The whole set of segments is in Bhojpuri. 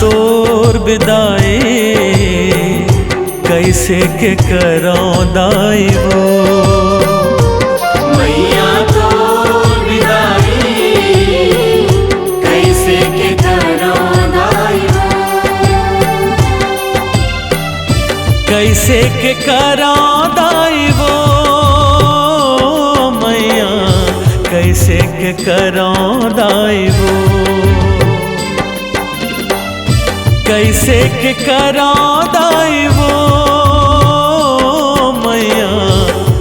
तोर विदाई कैसे के करां दाई वो मैया तोर विदाई कैसे के करां दाई कैसे के करां दाई वो मैया कैसे के करां दाई वो कैसे के करां दाई वो मैया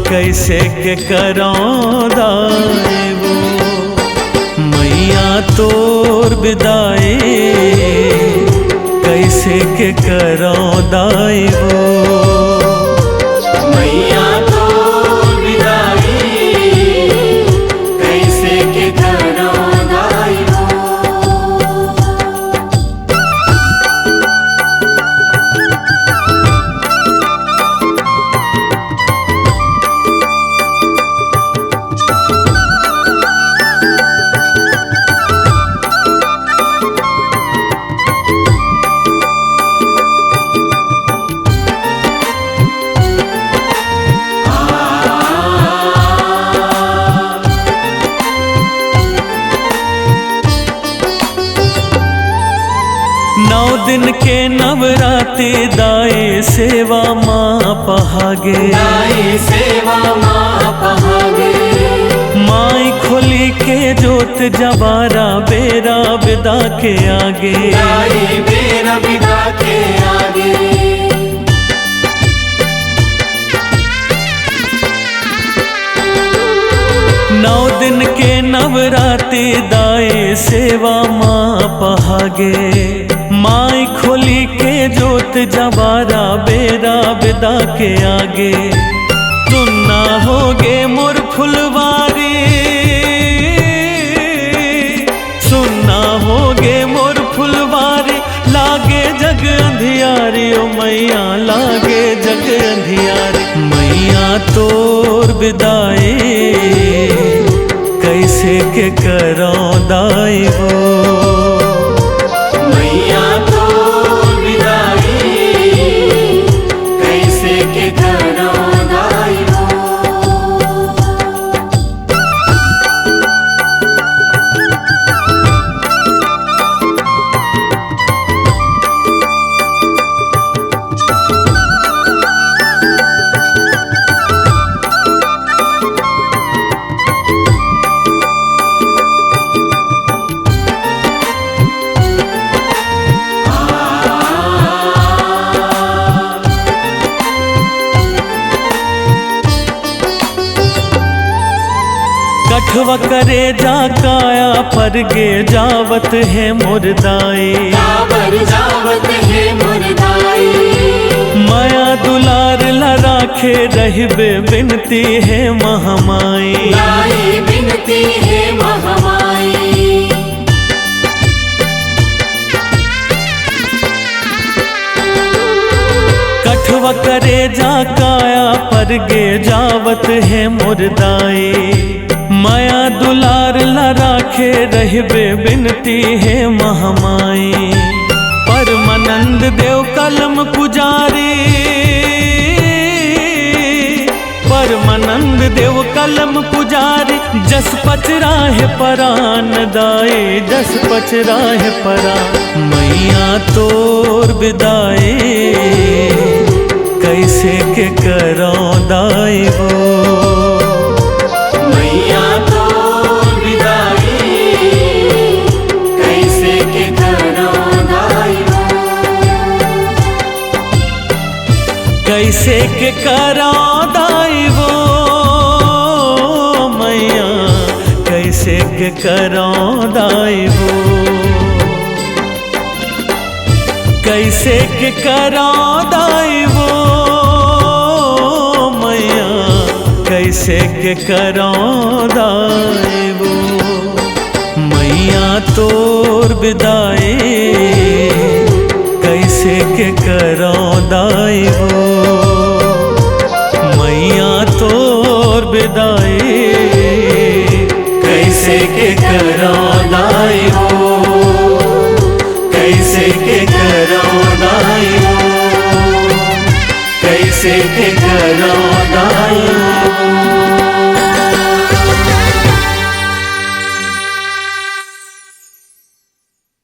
कैसे के करां दाई वो मैया तोर विदाई कैसे के करां दाई वो मैया तोर विदाई कैसे के करां दाई नौ दिन के नवराते दाए सेवा माँ पहागे दाई सेवा माँ पहागे माई खोली के जोत जबारा बेरा विदा के आगे दाई बेरा विदा के आगे नौ दिन के नवराते दाए सेवा माँ पहागे माई खोली के जोत जबारा बेरा विदा के आगे तुम ना होगे मोर फुलवारी सुनना होगे मोर फुलवारी लागे जग अंधियारी ओ मैया लागे जग अंधियारी मैया तोर विदाई कैसे के करां दाई वो मैया तोर विदाई कैसे के करां दाई कठवा करे जा काया पर गे जावत है मुर्दाई जावर जावत है मुर्दाई माया दुलार ला राखे रहबे बिनती है महामाई दाई बिनती है महामाई कठवा करे जा काया पर गे जावत है मुर्दाई माया दुलार ला राखे रहबे बिनती है महामाई परमानंद देव कलम पुजारी परमानंद देव कलम पुजारी जस पचरा है परान दाए जस पचरा है परान मैया तोर विदाई कैसे के करां दाई वो मैया तोर विदाई कैसे के करां दाई कैसे के करां दाई वो मैया कैसे के करां दाइबो कैसे के दाइबो मैया कैसे के दाइबो मैया तोर विदाई कैसे के दाइबो मैया तोर विदाई कैसे के दाइबो कैसे के दाइबो कैसे के